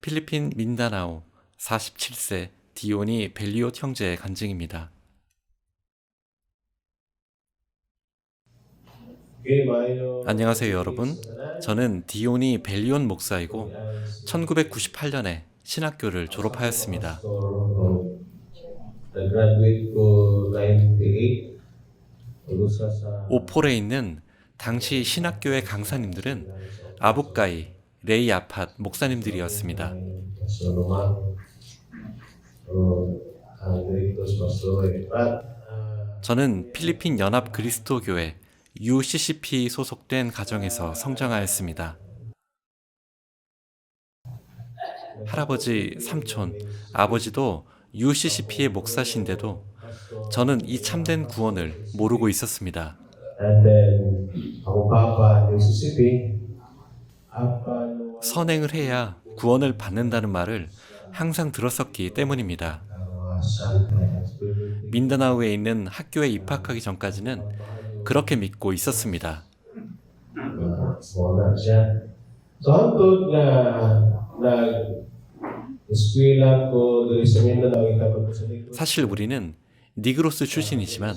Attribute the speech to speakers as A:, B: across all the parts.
A: 필리핀 민다나오 47세 디오니 벨리옷 형제의 간증입니다. 안녕하세요 여러분. 저는 디오니 벨리온 목사이고 1998년에 신학교를 졸업하였습니다. 오폴에 있는 당시 신학교의 강사님들은 아부까이, 레이 아팟 목사님들이었습니다. 저는 필리핀 연합 그리스도교회 UCCP 소속된 가정에서 성장하였습니다. 할아버지, 삼촌, 아버지도 UCCP의 목사신데도 저는 이 참된 구원을 모르고 있었습니다. 선행을 해야 구원을 받는다는 말을 항상 들었었기 때문입니다. 민다나오에 있는 학교에 입학하기 전까지는 그렇게 믿고 있었습니다. 사실 우리는 니그로스 출신이지만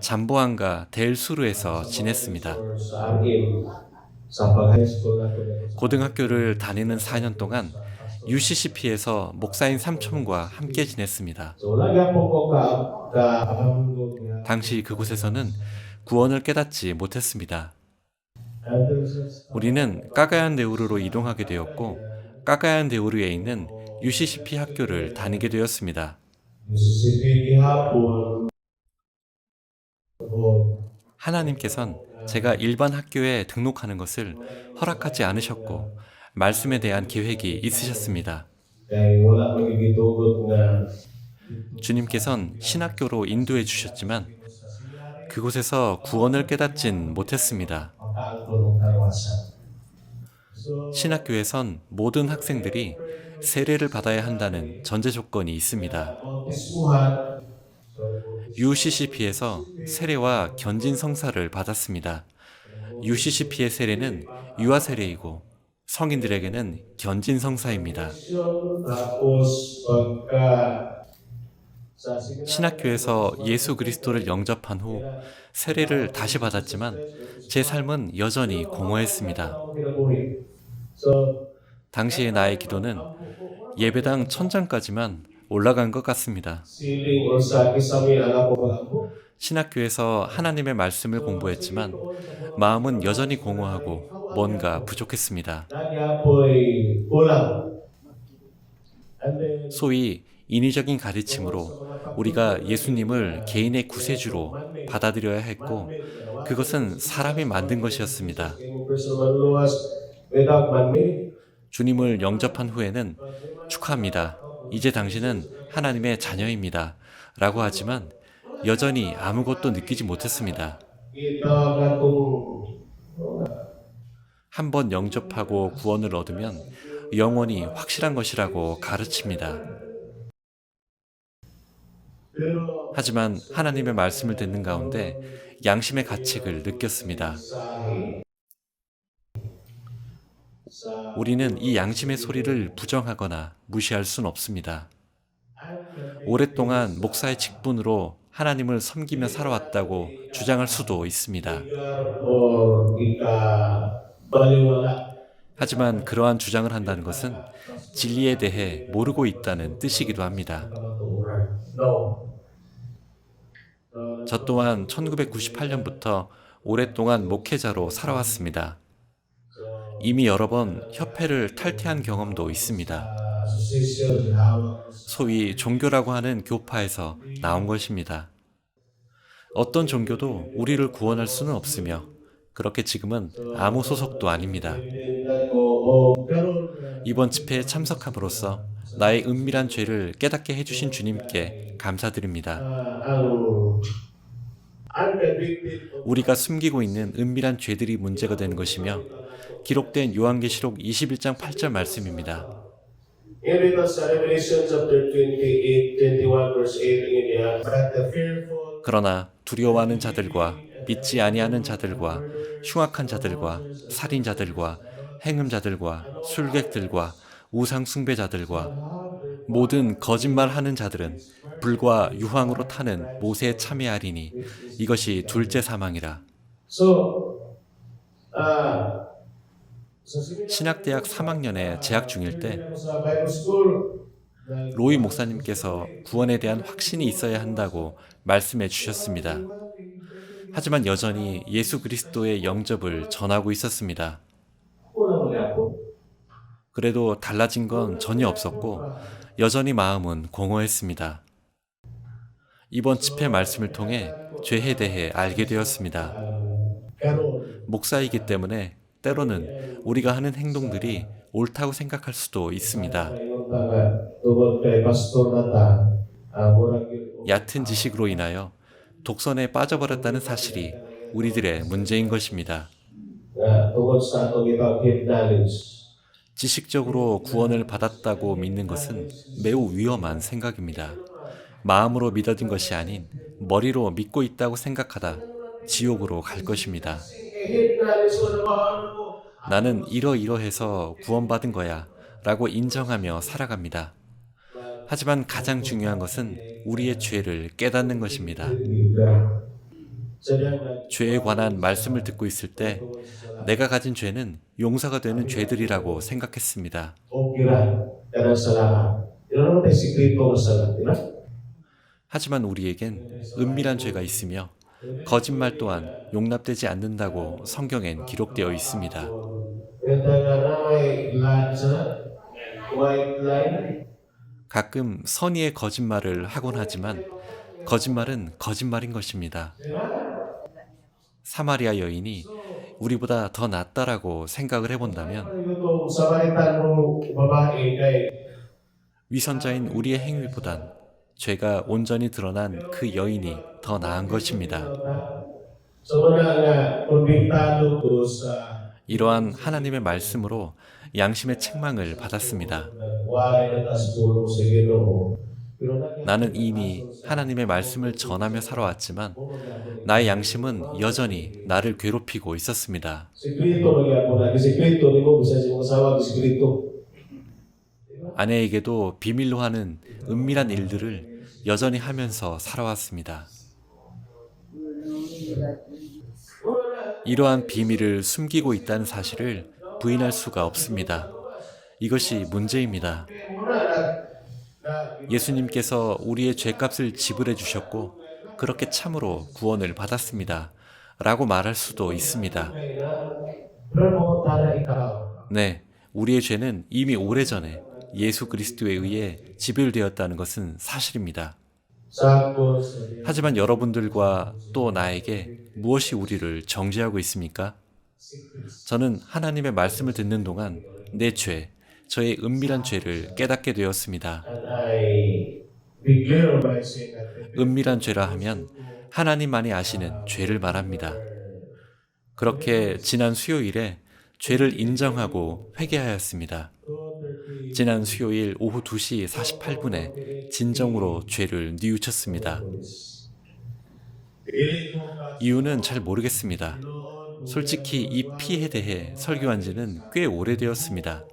A: 잠보안과 델수르에서 지냈습니다. 고등학교를 다니는 4년 동안 UCCP에서 목사인 삼촌과 함께 지냈습니다. 당시 그곳에서는 구원을 깨닫지 못했습니다. 우리는 까가얀데우르로 이동하게 되었고 까가얀데우르에 있는 UCCP 학교를 다니게 되었습니다. 하나님께선 제가 일반 학교에 등록하는 것을 허락하지 않으셨고 말씀에 대한 계획이 있으셨습니다. 주님께선 신학교로 인도해 주셨지만 그곳에서 구원을 깨닫진 못했습니다. 신학교에선 모든 학생들이 세례를 받아야 한다는 전제 조건이 있습니다. UCCP에서 세례와 견진 성사를 받았습니다. UCCP의 세례는 유아 세례이고 성인들에게는 견진 성사입니다. 신학교에서 예수 그리스도를 영접한 후 세례를 다시 받았지만 제 삶은 여전히 공허했습니다. 당시의 나의 기도는 예배당 천장까지만 올라간 것 같습니다. 신학교에서 하나님의 말씀을 공부했지만 마음은 여전히 공허하고 뭔가 부족했습니다. 소위 인위적인 가르침으로 우리가 예수님을 개인의 구세주로 받아들여야 했고 그것은 사람이 만든 것이었습니다. 주님을 영접한 후에는 축하합니다. 이제 당신은 하나님의 자녀입니다. 라고 하지만 여전히 아무것도 느끼지 못했습니다. 한번 영접하고 구원을 얻으면 영원히 확실한 것이라고 가르칩니다. 하지만 하나님의 말씀을 듣는 가운데 양심의 가책을 느꼈습니다. 우리는 이 양심의 소리를 부정하거나 무시할 순 없습니다. 오랫동안 목사의 직분으로 하나님을 섬기며 살아왔다고 주장할 수도 있습니다. 하지만 그러한 주장을 한다는 것은 진리에 대해 모르고 있다는 뜻이기도 합니다. 저 또한 1998년부터 오랫동안 목회자로 살아왔습니다. 이미 여러 번 협회를 탈퇴한 경험도 있습니다. 소위 종교라고 하는 교파에서 나온 것입니다. 어떤 종교도 우리를 구원할 수는 없으며 그렇게 지금은 아무 소속도 아닙니다. 이번 집회에 참석함으로써 나의 은밀한 죄를 깨닫게 해주신 주님께 감사드립니다. 우리가 숨기고 있는 은밀한 죄들이 문제가 되는 것이며 기록된 요한계시록 21장 8절 말씀입니다. 그러나 두려워하는 자들과 믿지 아니하는 자들과 흉악한 자들과 살인자들과 행음자들과 술객들과 우상 숭배자들과 모든 거짓말하는 자들은 불과 유황으로 타는 못에 참여하리니 이것이 둘째 사망이라.
B: So, uh,
A: 신학대학 3학년에 재학 중일 때
B: sa Bible school,
A: 로이 목사님께서 구원에 대한 확신이 있어야 한다고 말씀해 주셨습니다. 하지만 여전히 예수 그리스도의 영접을 전하고 있었습니다. 그래도 달라진 건 전혀 없었고 여전히 마음은 공허했습니다. 이번 집회 말씀을 통해 죄에 대해 알게 되었습니다. 목사이기 때문에 때로는 우리가 하는 행동들이 옳다고 생각할 수도 있습니다. 얕은 지식으로 인하여 독선에 빠져버렸다는 사실이 우리들의 문제인 것입니다. 지식적으로 구원을 받았다고 믿는 것은 매우 위험한 생각입니다. 마음으로 믿어진 것이 아닌 머리로 믿고 있다고 생각하다 지옥으로 갈 것입니다. 나는 이러이러해서 구원받은 거야 라고 인정하며 살아갑니다. 하지만 가장 중요한 것은 우리의 죄를 깨닫는 것입니다. 죄에 관한 말씀을 듣고 있을 때 내가 가진 죄는 용서가 되는 죄들이라고 생각했습니다. 하지만 우리에겐 은밀한 죄가 있으며 거짓말 또한 용납되지 않는다고 성경엔 기록되어 있습니다. 가끔 선의의 거짓말을 하곤 하지만 거짓말은 거짓말인 것입니다. 사마리아 여인이 우리보다 더 낫다라고 생각을 해본다면 위선자인 우리의 행위보단 죄가 온전히 드러난 그 여인이 더 나은 것입니다. 이러한 하나님의 말씀으로 양심의 책망을 받았습니다. 나는 이미 하나님의 말씀을 전하며 살아왔지만 나의 양심은 여전히 나를 괴롭히고 있었습니다. 아내에게도 비밀로 하는 은밀한 일들을 여전히 하면서 살아왔습니다. 이러한 비밀을 숨기고 있다는 사실을 부인할 수가 없습니다. 이것이 문제입니다. 예수님께서 우리의 죄값을 지불해 주셨고 그렇게 참으로 구원을 받았습니다. 라고 말할 수도 있습니다. 네, 우리의 죄는 이미 오래전에 예수 그리스도에 의해 지불되었다는 것은 사실입니다. 하지만 여러분들과 또 나에게 무엇이 우리를 정죄하고 있습니까? 저는 하나님의 말씀을 듣는 동안 내 죄, 저의 은밀한 죄를 깨닫게 되었습니다. 은밀한 죄라 하면 하나님만이 아시는 죄를 말합니다. 그렇게 지난 수요일에 죄를 인정하고 회개하였습니다. 지난 수요일 오후 2시 48분에 진정으로 죄를 뉘우쳤습니다. 이유는 잘 모르겠습니다. 솔직히 이 피에 대해 설교한 지는 꽤 오래되었습니다.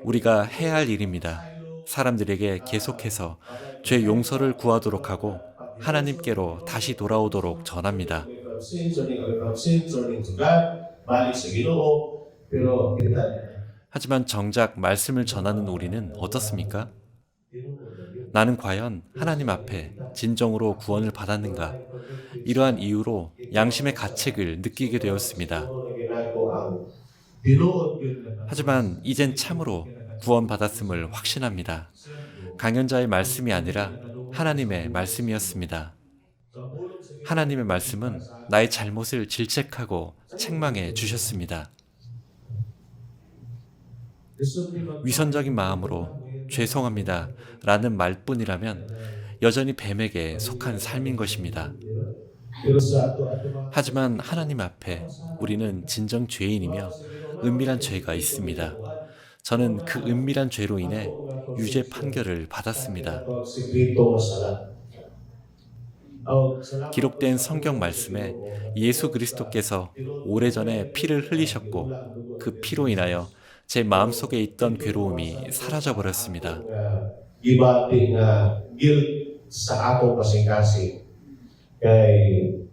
A: 우리가 해야 할 일입니다. 사람들에게 계속해서 죄 용서를 구하도록 하고 하나님께로 다시 돌아오도록 전합니다. 하지만 정작 말씀을 전하는 우리는 어떻습니까? 나는 과연 하나님 앞에 진정으로 구원을 받았는가? 이러한 이유로 양심의 가책을 느끼게 되었습니다. 하지만 이젠 참으로 구원받았음을 확신합니다. 강연자의 말씀이 아니라 하나님의 말씀이었습니다. 하나님의 말씀은 나의 잘못을 질책하고 책망해 주셨습니다. 위선적인 마음으로 죄송합니다 라는 말뿐이라면 여전히 뱀에게 속한 삶인 것입니다. 하지만 하나님 앞에 우리는 진정 죄인이며 은밀한 죄가 있습니다. 저는 그 은밀한 죄로 인해 유죄 판결을 받았습니다. 기록된 성경 말씀에 예수 그리스도께서 오래전에 피를 흘리셨고 그 피로 인하여 제 마음속에 있던 괴로움이 사라져 버렸습니다.
B: Gibati nga guilt sa ato kasing-kasing. Kay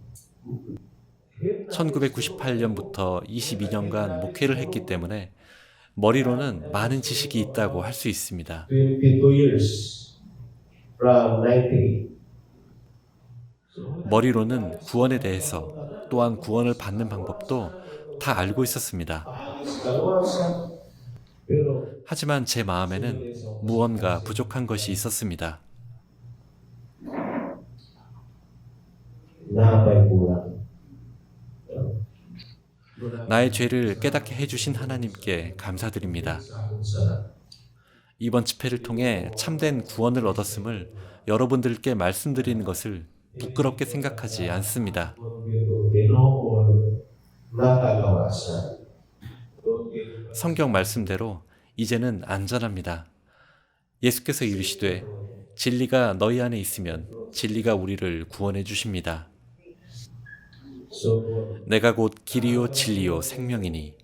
A: 1998년부터 22년간 목회를 했기 때문에 머리로는 많은 지식이 있다고 할 수 있습니다.
B: 22 years from 90.
A: 머리로는 구원에 대해서 또한 구원을 받는 방법도 다 알고 있었습니다.
B: Kaluwasan. Pero
A: 하지만 제 마음에는 무언가 부족한 것이 있었습니다.
B: napay kulang.
A: 나의 죄를 깨닫게 해주신 하나님께 감사드립니다. 이번 집회를 통해 참된 구원을 얻었음을 여러분들께 말씀드리는 것을 부끄럽게 생각하지 않습니다. 성경 말씀대로 이제는 안전합니다. 예수께서 이르시되 진리가 너희 안에 있으면 진리가 우리를 구원해 주십니다. 내가 곧 길이요 진리요 생명이니.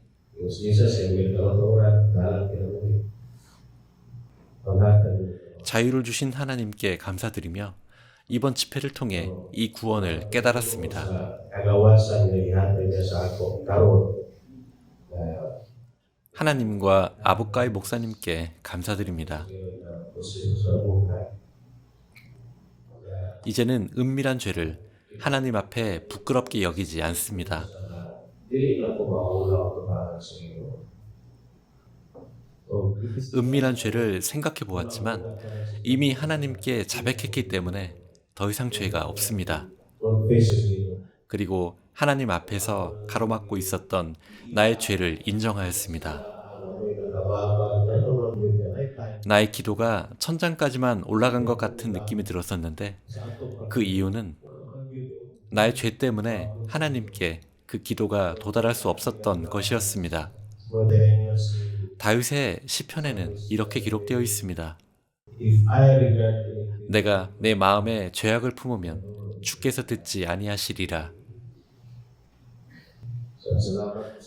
A: 자유를 주신 하나님께 감사드리며 이번 집회를 통해 이 구원을 깨달았습니다. 하나님과 아부까이 목사님께 감사드립니다. 이제는 은밀한 죄를 하나님 앞에 부끄럽게 여기지 않습니다. 은밀한 죄를 생각해 보았지만 이미 하나님께 자백했기 때문에 더 이상 죄가 없습니다. 그리고 하나님 앞에서 가로막고 있었던 나의 죄를 인정하였습니다. 나의 기도가 천장까지만 올라간 것 같은 느낌이 들었었는데 그 이유는 나의 죄 때문에 하나님께 그 기도가 도달할 수 없었던 것이었습니다. 다윗의 시편에는 이렇게 기록되어 있습니다. 내가 내 마음에 죄악을 품으면 주께서 듣지 아니하시리라.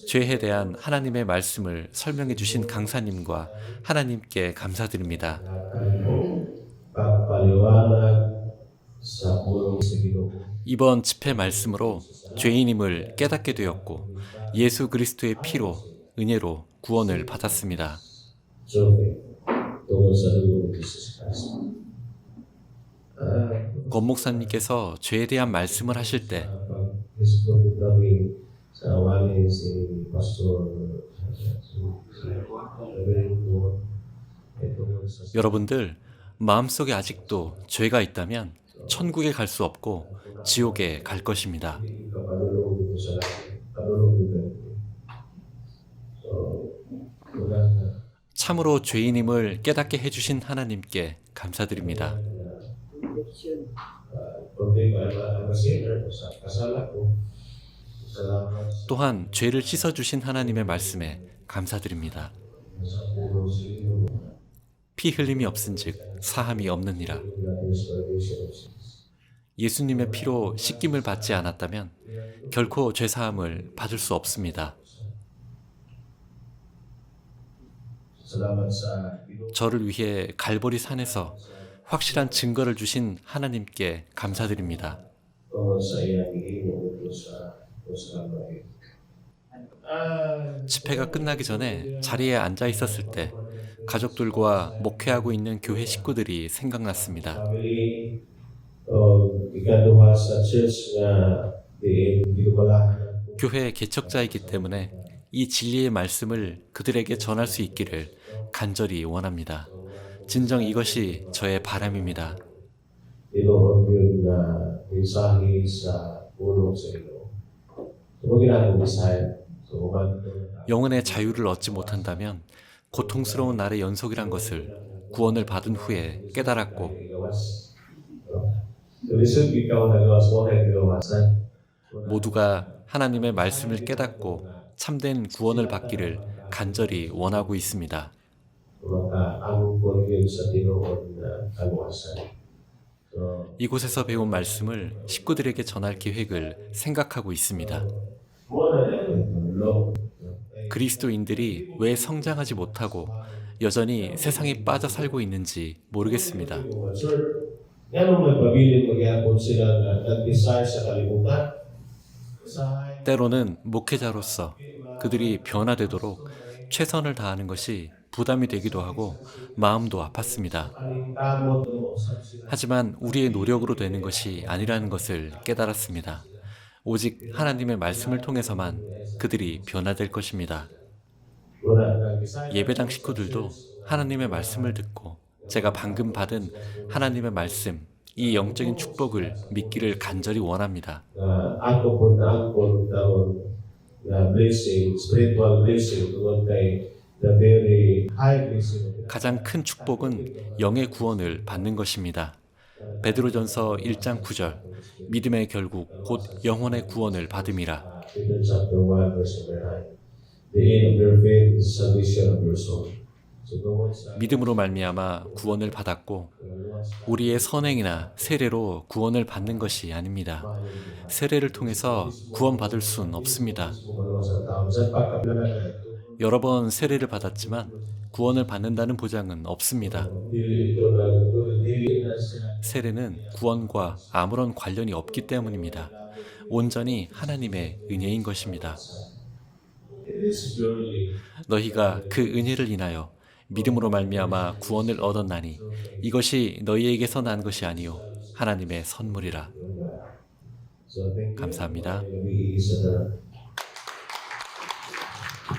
A: 죄에 대한 하나님의 말씀을 설명해 주신 강사님과 하나님께 감사드립니다. 이번 집회 말씀으로 죄인임을 깨닫게 되었고 예수 그리스도의 피로 은혜로 구원을 받았습니다. 권 목사님께서 죄에 대한 말씀을 하실 때 여러분들 마음속에 아직도 죄가 있다면 천국에 갈 수 없고 지옥에 갈 것입니다. 참으로 죄인임을 깨닫게 해주신 하나님께 감사드립니다. 또한 죄를 씻어주신 하나님의 말씀에 감사드립니다. 피 흘림이 없은즉 사함이 없느니라. 예수님의 피로 씻김을 받지 않았다면 결코 죄사함을 받을 수 없습니다. 저를 위해 갈보리 산에서 확실한 증거를 주신 하나님께 감사드립니다. 집회가 끝나기 전에 자리에 앉아 있었을 때 가족들과 목회하고 있는 교회 식구들이 생각났습니다. 교회 개척자이기 때문에 이 진리의 말씀을 그들에게 전할 수 있기를 간절히 원합니다. 진정 이것이 저의 바람입니다. 영혼의 자유를 얻지 못한다면 고통스러운 날의 연속이란 것을 구원을 받은 후에 깨달았고 모두가 하나님의 말씀을 깨닫고 참된 구원을 받기를 간절히 원하고 있습니다. 이곳에서 배운 말씀을 식구들에게 전할 계획을 생각하고 있습니다. 그리스도인들이 왜 성장하지 못하고 여전히 세상에 빠져 살고 있는지 모르겠습니다.
B: Nga nung magpabilin magyapon sila na nag-desire sa kalibutan.
A: 때로는 목회자로서 그들이 변화되도록 최선을 다하는 것이 부담이 되기도 하고 마음도 아팠습니다. 하지만 우리의 노력으로 되는 것이 아니라는 것을 깨달았습니다. 오직 하나님의 말씀을 통해서만 그들이 변화될 것입니다. 예배당 식구들도 하나님의 말씀을 듣고 제가 방금 받은 하나님의 말씀, 이 영적인 축복을 믿기를 간절히 원합니다.
B: Ako po na angkol taon na blessing, spiritual blessing tungkol kay the very high blessing.
A: 가장 큰 축복은 영의 구원을 받는 것입니다. 베드로전서 1장 9절, 믿음의 결국 곧 영혼의 구원을 받음이라.
B: Peter chapter 1 verse number 9. The end of your faith is salvation of your soul. So those
A: 믿음으로 말미암아 구원을 받았고 우리의 선행이나 세례로 구원을 받는 것이 아닙니다. 세례를 통해서 구원받을 수는 없습니다. 여러 번 세례를 받았지만 구원을 받는다는 보장은 없습니다. 세례는 구원과 아무런 관련이 없기 때문입니다. 온전히 하나님의 은혜인 것입니다. 너희가 그 은혜를 인하여 믿음으로 말미암아 구원을 얻었나니 이것이 너희에게서 난 것이 아니요 하나님의 선물이라. 감사합니다.